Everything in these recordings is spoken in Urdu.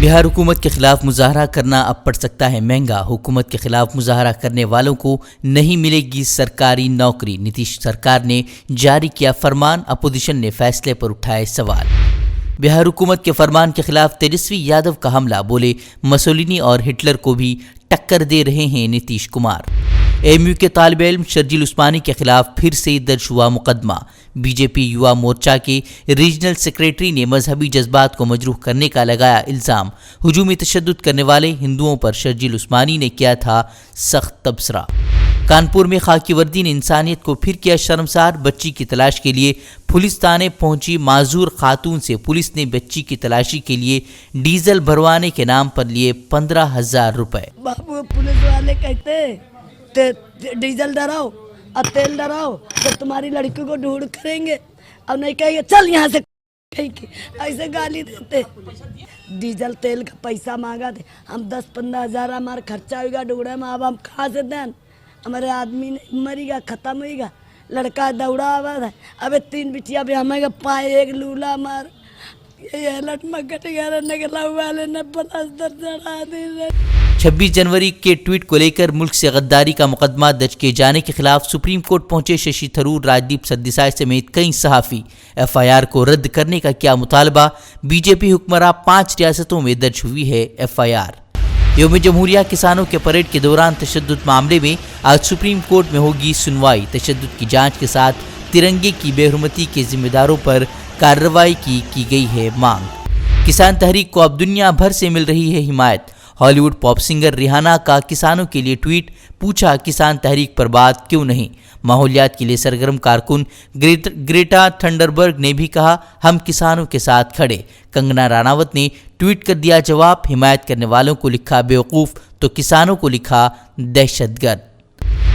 بہار حکومت کے خلاف مظاہرہ کرنا اب پڑ سکتا ہے مہنگا، حکومت کے خلاف مظاہرہ کرنے والوں کو نہیں ملے گی سرکاری نوکری، نتیش سرکار نے جاری کیا فرمان، اپوزیشن نے فیصلے پر اٹھائے سوال۔ بہار حکومت کے فرمان کے خلاف تیجسوی یادو کا حملہ، بولے مسولینی اور ہٹلر کو بھی ٹکر دے رہے ہیں نتیش کمار۔ ایم یو کے طالب علم شرجیل عثمانی کے خلاف پھر سے درج ہوا مقدمہ، بی جے پی یوا مورچہ کے ریجنل سیکریٹری نے مذہبی جذبات کو مجروح کرنے کا لگایا الزام، ہجومی تشدد کرنے والے ہندوؤں پر شرجیل عثمانی نے کیا تھا سخت تبصرہ۔ کانپور میں خاکی وردی نے انسانیت کو پھر کیا شرمسار، بچی کی تلاش کے لیے پولیس تانے پہنچی معذور خاتون سے پولیس نے بچی کی تلاشی کے لیے ڈیزل بھروانے کے نام پر لیے 15,000 روپے۔ بابو پولیس والے کہتے ڈیزل ڈراؤ اور تیل ڈراؤ تو تمہاری لڑکی کو ڈھونڈ کریں گے، اور نہیں کہیں گے چل یہاں سے، ایسے گالی دیتے۔ ڈیزل تیل کا پیسہ مانگا تھے، ہم 10-15,000 ہمارا خرچہ ہوئے گا ڈھونڈے میں، اب ہم کہاں سے دیں؟ ہمارے آدمی مری گا، ختم ہوئے گا، لڑکا دوڑا ہوا ہے، اب 3 بٹیا بھی ہمیں پائے ایک لولا مار، یہ لٹ مکٹ گیا نکلا والے نے پلستر چڑھا دی۔ 26 جنوری کے ٹویٹ کو لے کر ملک سے غداری کا مقدمہ درج کیے جانے کے خلاف سپریم کورٹ پہنچے ششی تھرور، راجدیپ سردیسائی سمیت کئی صحافی، ایف آئی آر کو رد کرنے کا کیا مطالبہ، بی جے پی حکمراں 5 ریاستوں میں درج ہوئی ہے ایف آئی آر۔ یوم جمہوریہ کسانوں کے پریڈ کے دوران تشدد معاملے میں آج سپریم کورٹ میں ہوگی سنوائی، تشدد کی جانچ کے ساتھ ترنگے کی بے حرمتی کے ذمہ داروں پر کارروائی کی گئی ہے مانگ۔ کسان تحریک کو اب دنیا بھر سے مل رہی ہے حمایت، ہالی ووڈ پاپ سنگر ریحانہ کا کسانوں کے لیے ٹویٹ، پوچھا کسان تحریک پر بات کیوں نہیں۔ ماحولیات کے لیے سرگرم کارکن گریٹا تھنڈربرگ نے بھی کہا ہم کسانوں کے ساتھ کھڑے۔ کنگنا راناوت نے ٹویٹ کر دیا جواب، حمایت کرنے والوں کو لکھا بیوقوف تو کسانوں کو لکھا دہشت گرد۔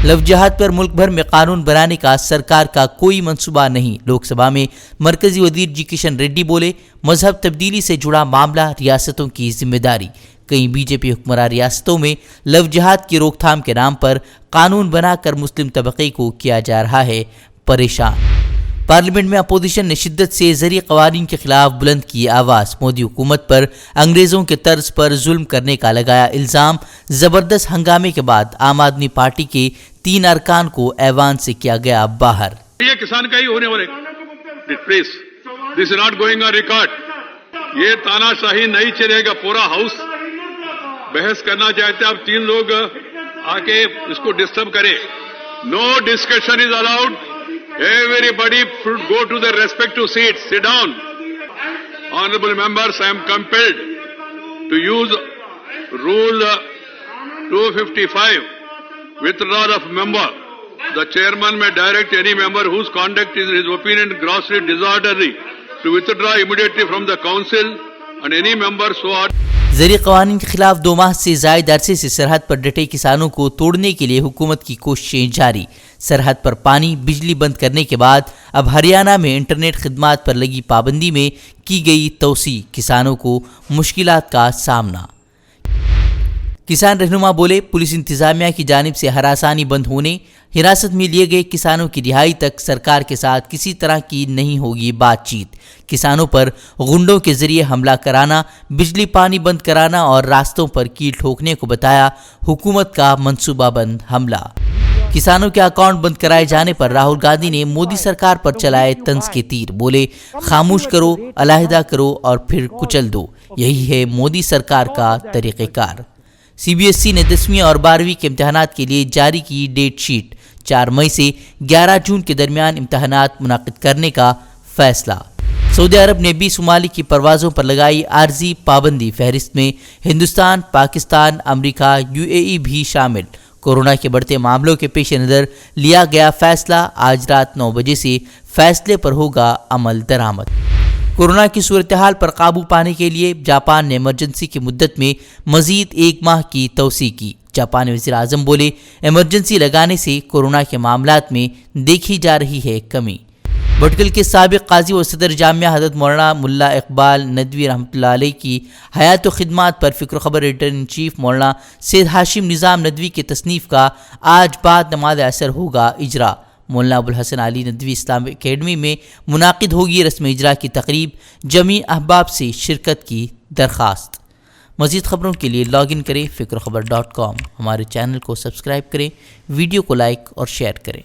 لو جہاد پر ملک بھر میں قانون بنانے کا سرکار کا کوئی منصوبہ نہیں، لوک سبھا میں مرکزی وزیر جی کشن ریڈی بولے مذہب تبدیلی سے جڑا معاملہ ریاستوں کی ذمہ داری۔ کئی بی جے پی حکمراں ریاستوں میں لو جہاد کی روک تھام کے نام پر قانون بنا کر مسلم طبقے کو کیا جا رہا ہے پریشان۔ پارلیمنٹ میں اپوزیشن نے شدت سے زرعی قوانین کے خلاف بلند کی آواز، مودی حکومت پر انگریزوں کے طرز پر ظلم کرنے کا لگایا الزام، زبردست ہنگامے کے بعد عام آدمی پارٹی کے 3 ارکان کو ایوان سے کیا گیا باہر۔ یہ کسان کا ہی ہونے والے please this is not going on record, یہ تانا شاہی نہیں چلے گا، پورا ہاؤس بحث کرنا چاہتے ہیں، اب 3 لوگ آ کے اس کو ڈسٹرب کرے، no discussion is allowed, everybody should go to their respective seats, sit down. Honorable members, I am compelled to use rule 255, withdrawal of member. The chairman may direct any member whose conduct is in his opinion grossly disorderly to withdraw immediately from the council, and any member so ought. زرعی قوانین کے خلاف 2 ماہ سے زائد عرصے سے سرحد پر ڈٹے کسانوں کو توڑنے کے لیے حکومت کی کوششیں جاری، سرحد پر پانی بجلی بند کرنے کے بعد اب ہریانہ میں انٹرنیٹ خدمات پر لگی پابندی میں کی گئی توسیع، کسانوں کو مشکلات کا سامنا۔ کسان رہنما بولے پولیس انتظامیہ کی جانب سے ہراسانی بند ہونے، حراست میں لیے گئے کسانوں کی رہائی تک سرکار کے ساتھ کسی طرح کی نہیں ہوگی بات چیت، کسانوں پر غنڈوں کے ذریعے حملہ کرانا، بجلی پانی بند کرانا اور راستوں پر کیل ٹھوکنے کو بتایا حکومت کا منصوبہ بند حملہ۔ کسانوں کے اکاؤنٹ بند کرائے جانے پر راہل گاندھی نے مودی سرکار پر چلائے طنز کے تیر، بولے خاموش کرو، علیحدہ کرو اور پھر کچل دو، یہی ہے مودی سرکار کا طریقہ کار۔ سی بی ایس ای نے 10ویں اور 12ویں کے امتحانات کے لیے جاری کی ڈیٹ شیٹ، 4 مئی سے 11 جون کے درمیان امتحانات منعقد کرنے کا فیصلہ۔ سعودی عرب نے 20 ممالک کی پروازوں پر لگائی عارضی پابندی، فہرست میں ہندوستان، پاکستان، امریکہ، یو اے ای بھی شامل۔ کورونا کے بڑھتے معاملوں کے پیش نظر لیا گیا فیصلہ، آج رات 9 بجے سے فیصلے پر ہوگا عمل درآمد۔ کورونا کی صورتحال پر قابو پانے کے لیے جاپان نے ایمرجنسی کی مدت میں مزید 1 ماہ کی توسیع کی، جاپانی وزیر اعظم بولے ایمرجنسی لگانے سے کورونا کے معاملات میں دیکھی جا رہی ہے کمی۔ بھٹکل کے سابق قاضی و صدر جامعہ حضرت مولانا ملا اقبال ندوی رحمۃ اللہ علیہ کی حیات و خدمات پر فکر و خبر ایڈیٹر ان چیف مولانا سید ہاشم نظام ندوی کے تصنیف کا آج بعد نماز عصر ہوگا اجرا۔ مولانا ابوالحسن علی ندوی اسلام اکیڈمی میں منعقد ہوگی رسم اجرا کی تقریب، جمیع احباب سے شرکت کی درخواست۔ مزید خبروں کے لیے لاگ ان کریں فکرخبر.com، ہمارے چینل کو سبسکرائب کریں، ویڈیو کو لائک اور شیئر کریں۔